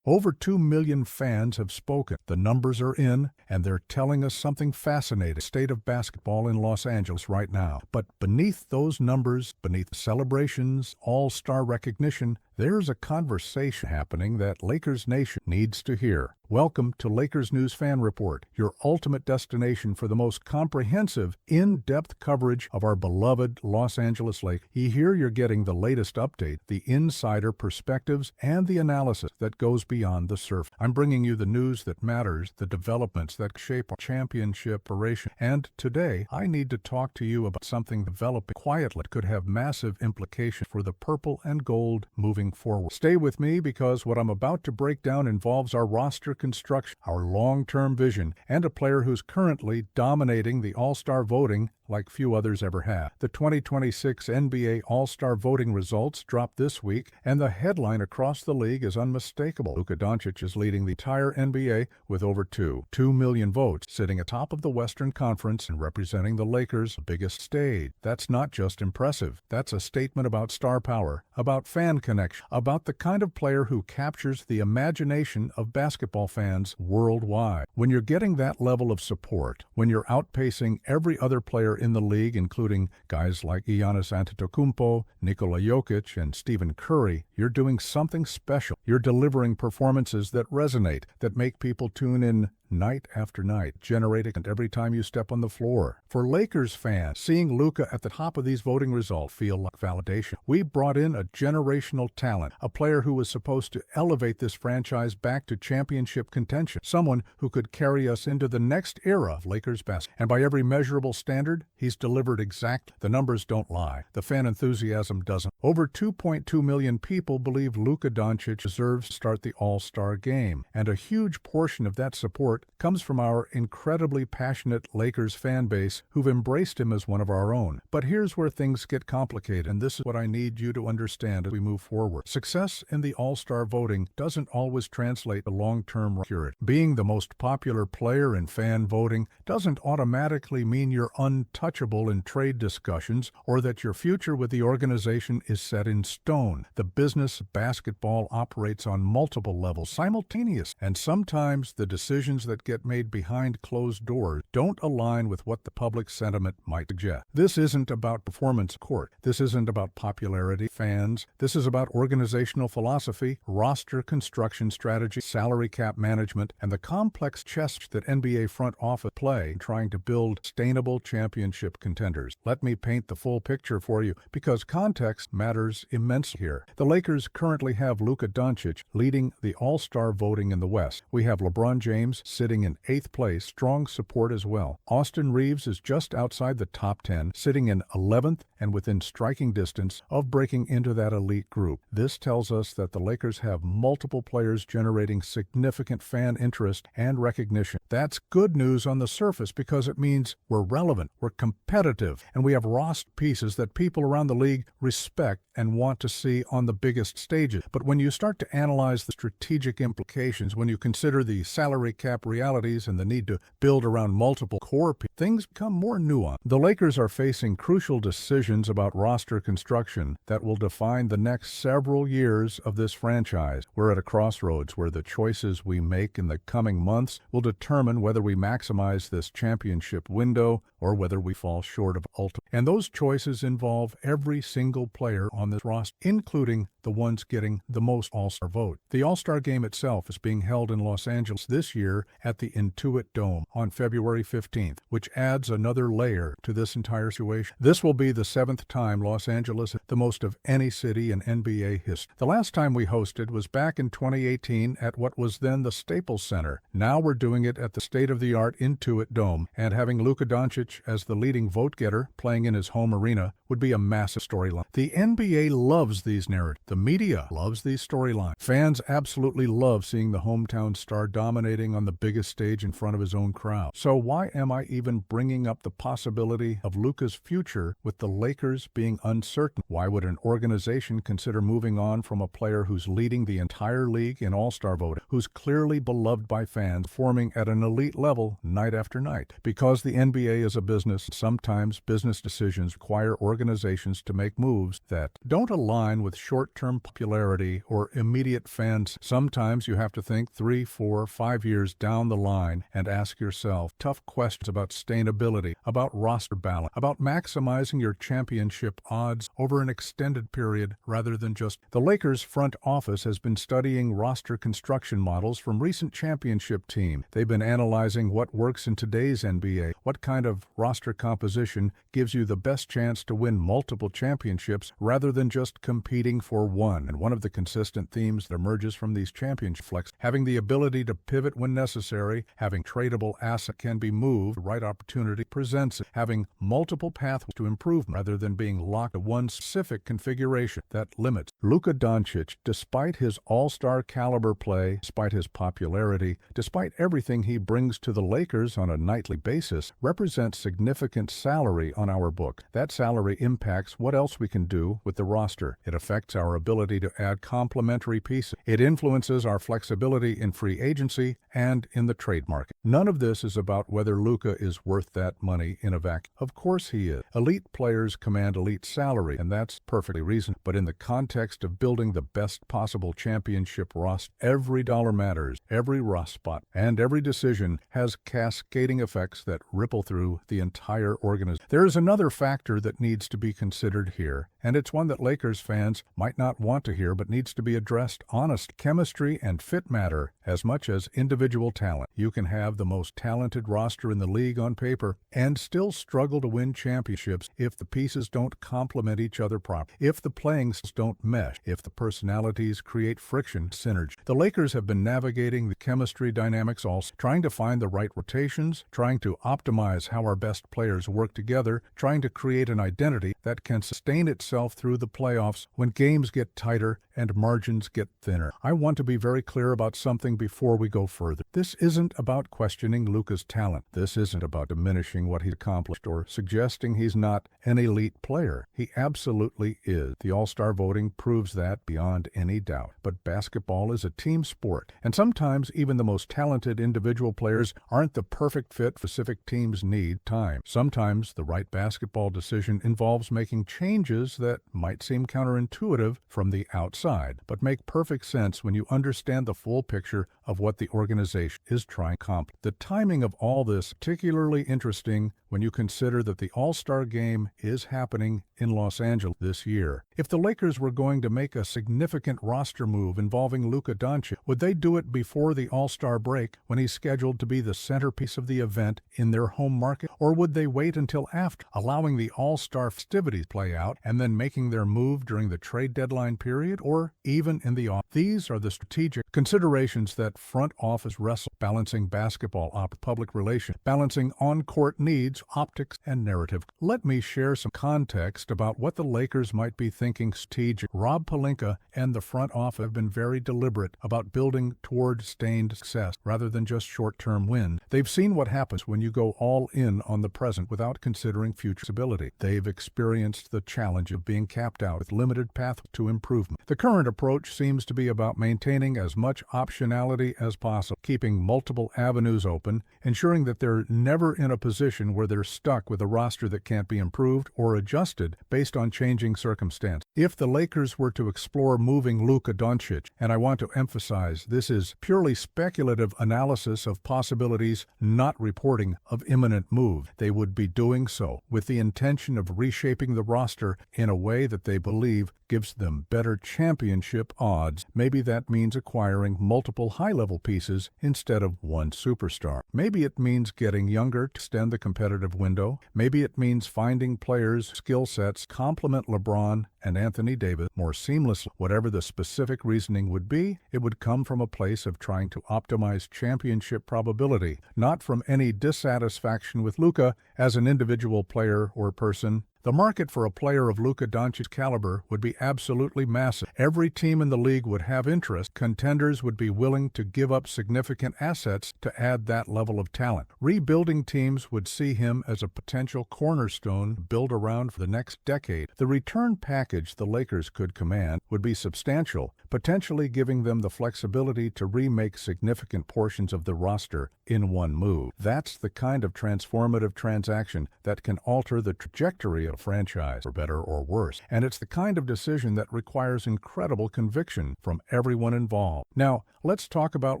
Over 2 million fans have spoken. The numbers are in, and they're telling us something fascinating. State of basketball in Los Angeles right now. But beneath those numbers, beneath celebrations, all-star recognition, there's a conversation happening that Lakers Nation needs to hear. Welcome to Lakers News Fan Report, your ultimate destination for the most comprehensive, in-depth coverage of our beloved Los Angeles Lakers. Here you're getting the latest update, the insider perspectives, and the analysis that goes beyond the surface. I'm bringing you the news that matters, the developments that shape our championship operation. And today, I need to talk to you about something developing quietly that could have massive implications for the purple and gold moving forward. Stay with me because what I'm about to break down involves our roster construction, our long-term vision, and a player who's currently dominating the All-Star voting like few others ever have. The 2026 NBA All-Star voting results dropped this week, and the headline across the league is unmistakable. Luka Doncic is leading the entire NBA with over 2 million votes, sitting atop of the Western Conference and representing the Lakers' biggest stage. That's not just impressive. That's a statement about star power, about fan connection, about the kind of player who captures the imagination of basketball fans worldwide. When you're getting that level of support, when you're outpacing every other player in the league, including guys like Giannis Antetokounmpo, Nikola Jokic, and Stephen Curry, you're doing something special. You're delivering performances that resonate, that make people tune in night after night, generating every time you step on the floor. For Lakers fans, seeing Luka at the top of these voting results feel like validation. We brought in a generational talent, a player who was supposed to elevate this franchise back to championship contention, someone who could carry us into the next era of Lakers basketball. And by every measurable standard, he's delivered exactly. The numbers don't lie. The fan enthusiasm doesn't. Over 2.2 million people believe Luka Doncic deserves to start the All-Star game, and a huge portion of that support comes from our incredibly passionate Lakers fan base who've embraced him as one of our own. But here's where things get complicated, and this is what I need you to understand as we move forward. Success in the All-Star voting doesn't always translate to long-term security. Being the most popular player in fan voting doesn't automatically mean you're untouchable in trade discussions or that your future with the organization is set in stone. The business of basketball operates on multiple levels simultaneously, and sometimes the decisions that get made behind closed doors don't align with what the public sentiment might suggest. This isn't about performance court. This isn't about popularity, fans. This is about organizational philosophy, roster construction strategy, salary cap management, and the complex chess that NBA front office play trying to build sustainable championship contenders. Let me paint the full picture for you because context matters immensely here. The Lakers currently have Luka Doncic leading the All-Star voting in the West. We have LeBron James sitting in 8th place, strong support as well. Austin Reeves is just outside the top 10, sitting in 11th and within striking distance of breaking into that elite group. This tells us that the Lakers have multiple players generating significant fan interest and recognition. That's good news on the surface because it means we're relevant, we're competitive, and we have roster pieces that people around the league respect and want to see on the biggest stages. But when you start to analyze the strategic implications, when you consider the salary cap realities and the need to build around multiple core pieces, things become more nuanced. The Lakers are facing crucial decisions about roster construction that will define the next several years of this franchise. We're at a crossroads where the choices we make in the coming months will determine whether we maximize this championship window or whether we fall short of ultimate. And those choices involve every single player on this roster, including the ones getting the most All-Star vote. The All-Star game itself is being held in Los Angeles this year at the Intuit Dome on February 15th, which adds another layer to this entire situation. This will be the 7th time Los Angeles is the most of any city in NBA history. The last time we hosted was back in 2018 at what was then the Staples Center. Now we're doing it at the state-of-the-art Intuit Dome, and having Luka Doncic as the leading vote-getter playing in his home arena would be a massive storyline. The NBA loves these narratives. The media loves these storylines. Fans absolutely love seeing the hometown star dominating on the biggest stage in front of his own crowd. So why am I even bringing up the possibility of Luka's future with the Lakers Lakers being uncertain. Why would an organization consider moving on from a player who's leading the entire league in all-star voting, who's clearly beloved by fans, performing at an elite level night after night? Because the NBA is a business, sometimes business decisions require organizations to make moves that don't align with short-term popularity or immediate fans. Sometimes you have to think 3, 4, 5 years down the line and ask yourself tough questions about sustainability, about roster balance, about maximizing your championship odds over an extended period rather than just. The Lakers front office has been studying roster construction models from recent championship teams. They've been analyzing what works in today's NBA, what kind of roster composition gives you the best chance to win multiple championships rather than just competing for one. And one of the consistent themes that emerges from these championship flex, having the ability to pivot when necessary, having tradable assets can be moved, the right opportunity presents it, having multiple pathways to improvement rather than being locked to one specific configuration that limits. Luka Doncic, despite his all-star caliber play, despite his popularity, despite everything he brings to the Lakers on a nightly basis, represents significant salary on our book. That salary impacts what else we can do with the roster. It affects our ability to add complementary pieces. It influences our flexibility in free agency and in the trade market. None of this is about whether Luka is worth that money in a vacuum. Of course he is. Elite players command elite salary, and that's perfectly reasonable. But in the context of building the best possible championship roster, every dollar matters, every roster spot, and every decision has cascading effects that ripple through the entire organization. There is another factor that needs to be considered here, and it's one that Lakers fans might not want to hear but needs to be addressed. Honest chemistry and fit matter as much as individual talent. You can have the most talented roster in the league on paper and still struggle to win championships if the pieces don't complement each other properly, if the playing styles don't mesh, if the personalities create friction, synergy. The Lakers have been navigating the chemistry dynamics also, trying to find the right rotations, trying to optimize how our best players work together, trying to create an identity that can sustain itself through the playoffs when games get tighter and margins get thinner. I want to be very clear about something before we go further. This isn't about questioning Luka's talent. This isn't about diminishing what he's accomplished or suggesting he's not an elite player. He absolutely is. The All-Star voting proves that beyond any doubt. But basketball is a team sport, and sometimes even the most talented individual players aren't the perfect fit specific teams need time. Sometimes the right basketball decision involves making changes that might seem counterintuitive from the outside, but make perfect sense when you understand the full picture of what the organization is trying to accomplish. The timing of all this is particularly interesting when you consider that the All-Star Game is happening in Los Angeles this year. If the Lakers were going to make a significant roster move involving Luka Doncic, would they do it before the All-Star break when he's scheduled to be the centerpiece of the event in their home market? Or would they wait until after, allowing the All-Star festivities play out and then making their move during the trade deadline period or even in the off? These are the strategic considerations that front office wrestle, balancing basketball public relations, balancing on-court needs, optics, and narrative. Let me share some context about what the Lakers might be thinking strategic. Rob Pelinka and the front office have been very deliberate about building toward sustained success rather than just short-term wins. They've seen what happens when you go all in on the present without considering future stability. They've experienced the challenge of being capped out with limited path to improvement. The current approach seems to be about maintaining as much optionality as possible, keeping multiple avenues open, ensuring that they're never in a position where they're stuck with a roster that can't be improved or adjusted based on changing circumstances. If the Lakers were to explore moving Luka Doncic, and I want to emphasize this is purely speculative analysis of possibilities, not reporting of imminent move, they would be doing so with the intention of reshaping the roster in a way that they believe gives them better championship odds. Maybe that means acquiring multiple high-level pieces instead of one superstar. Maybe it means getting younger to extend the competitive window. Maybe it means finding players' skill sets complement LeBron and Anthony Davis more seamlessly. Whatever the specific reasoning would be, it would come from a place of trying to optimize championship probability, not from any dissatisfaction with Luka as an individual player or person. The market for a player of Luka Doncic's caliber would be absolutely massive. Every team in the league would have interest. Contenders would be willing to give up significant assets to add that level of talent. Rebuilding teams would see him as a potential cornerstone built around for the next decade. The return package the Lakers could command would be substantial, potentially giving them the flexibility to remake significant portions of the roster in one move. That's the kind of transformative transaction that can alter the trajectory of a franchise, for better or worse. And it's the kind of decision that requires incredible conviction from everyone involved. Now, let's talk about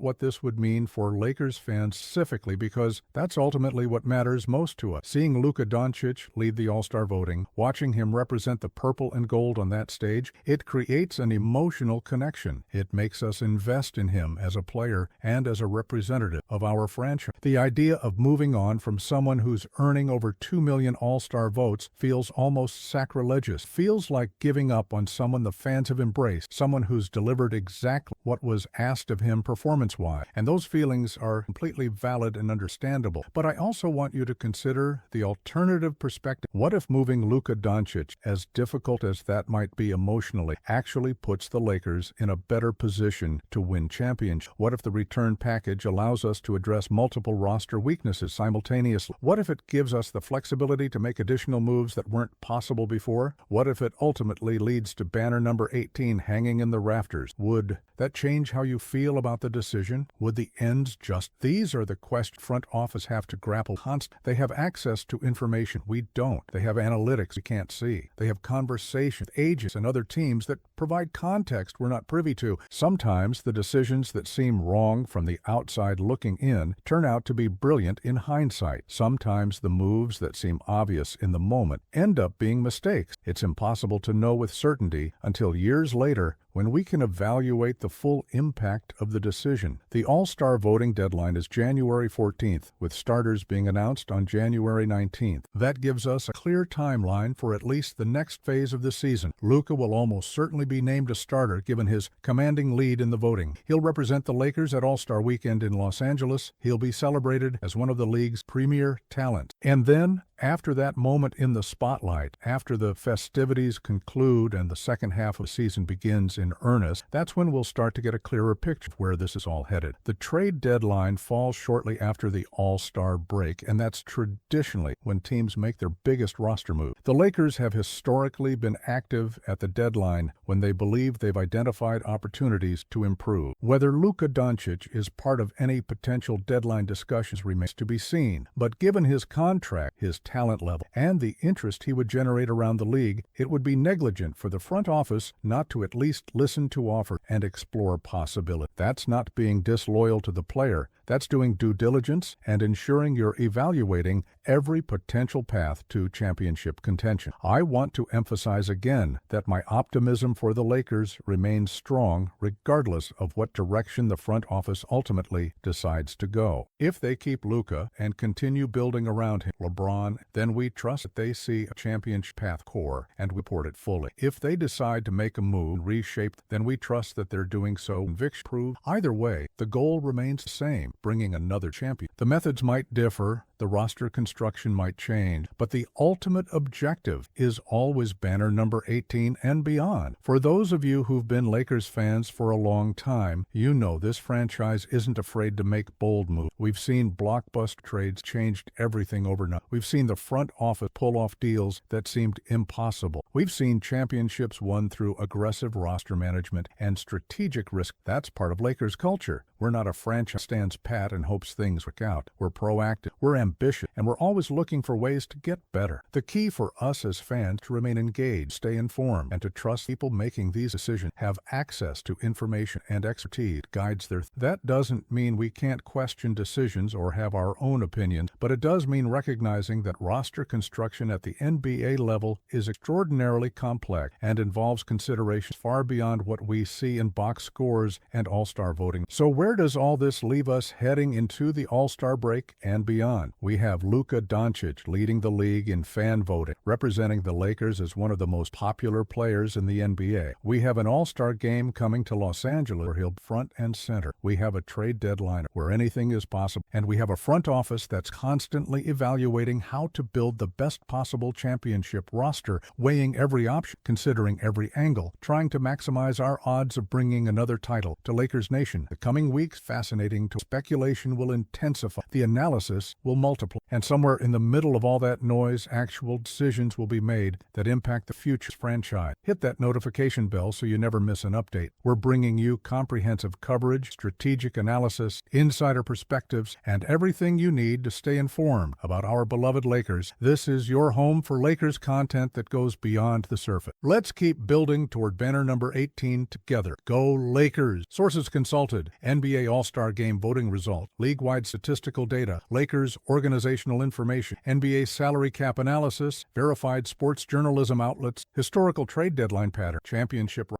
what this would mean for Lakers fans specifically, because that's ultimately what matters most to us. Seeing Luka Doncic lead the All-Star voting, watching him represent the purple and gold on that stage, it creates an emotional connection. It makes us invest in him as a player and as a representative of our franchise. The idea of moving on from someone who's earning over 2 million All-Star votes feels almost sacrilegious. Feels like giving up on someone the fans have embraced, someone who's delivered exactly what was asked of him performance-wise. And those feelings are completely valid and understandable. But I also want you to consider the alternative perspective. What if moving Luka Doncic, as difficult as that might be emotionally, actually puts the Lakers in a better position to win championships? What if the return package allows us to address multiple roster weaknesses simultaneously? What if it gives us the flexibility to make additional moves that weren't possible before? What if it ultimately leads to banner number 18 hanging in the rafters? Would that change how you feel about the decision? Would the ends just? These are the questions front office have to grapple constantly. They have access to information we don't. They have analytics we can't see. They have conversations with agents and other teams that provide context we're not privy to. Sometimes the decisions that seem wrong from the outside looking in turn out to be brilliant in hindsight. Sometimes the moves that seem obvious in the moment end up being mistakes. It's impossible to know with certainty until years later when we can evaluate the full impact of the decision. The All-Star voting deadline is January 14th, with starters being announced on January 19th. That gives us a clear timeline for at least the next phase of the season. Luka will almost certainly be named a starter given his commanding lead in the voting. He'll represent the Lakers at All-Star Weekend in Los Angeles. He'll be celebrated as one of the league's premier talents. And then, after that moment in the spotlight, after the festivities conclude and the second half of the season begins in earnest, that's when we'll start to get a clearer picture of where this is all headed. The trade deadline falls shortly after the All-Star break, and that's traditionally when teams make their biggest roster move. The Lakers have historically been active at the deadline when they believe they've identified opportunities to improve. Whether Luka Doncic is part of any potential deadline discussions remains to be seen, but given his contract, his talent level, and the interest he would generate around the league, it would be negligent for the front office not to at least listen to offer and explore possibilities. That's not being disloyal to the player. That's doing due diligence and ensuring you're evaluating every potential path to championship contention. I want to emphasize again that my optimism for the Lakers remains strong regardless of what direction the front office ultimately decides to go. If they keep Luka and continue building around him, LeBron, then we trust that they see a championship path core and we support it fully. If they decide to make a move, reshape, then we trust that they're doing so conviction proof. Either way, the goal remains the same, bringing another champion. The methods might differ, the roster construction might change, but the ultimate objective is always banner number 18 and beyond. For those of you who've been Lakers fans for a long time, you know this franchise isn't afraid to make bold moves. We've seen blockbuster trades changed everything overnight. We've seen the front office pull off deals that seemed impossible. We've seen championships won through aggressive roster management and strategic risk. That's part of Lakers culture. We're not a franchise that stands pat and hopes things work out. We're proactive, we're ambitious, and we're always looking for ways to get better. The key for us as fans to remain engaged, stay informed, and to trust people making these decisions have access to information and expertise guides their. That doesn't mean we can't question decisions or have our own opinions, but it does mean recognizing that roster construction at the NBA level is extraordinarily complex and involves considerations far beyond what we see in box scores and all-star voting. So where does all this leave us heading into the All-Star break and beyond? We have Luka Doncic leading the league in fan voting, representing the Lakers as one of the most popular players in the NBA. We have an all-star game coming to Los Angeles where he'll front and center. We have a trade deadline where anything is possible. And we have a front office that's constantly evaluating how to build the best possible championship roster, weighing every option, considering every angle, trying to maximize our odds of bringing another title to Lakers Nation. The coming weeks, fascinating to speculation will intensify. The analysis will multiply. And somewhere in the middle of all that noise, actual decisions will be made that impact the future franchise. Hit that notification bell so you never miss an update. We're bringing you comprehensive coverage, strategic analysis, insider perspectives, and everything you need to stay informed about our beloved Lakers. This is your home for Lakers content that goes beyond the surface. Let's keep building toward banner number 18 together. Go Lakers! Sources consulted. NBA All-Star Game voting result. League-wide statistical data. Lakers organizational information. NBA salary cap analysis. Verified sports journalism outlets. Historical trade deadline pattern. Championship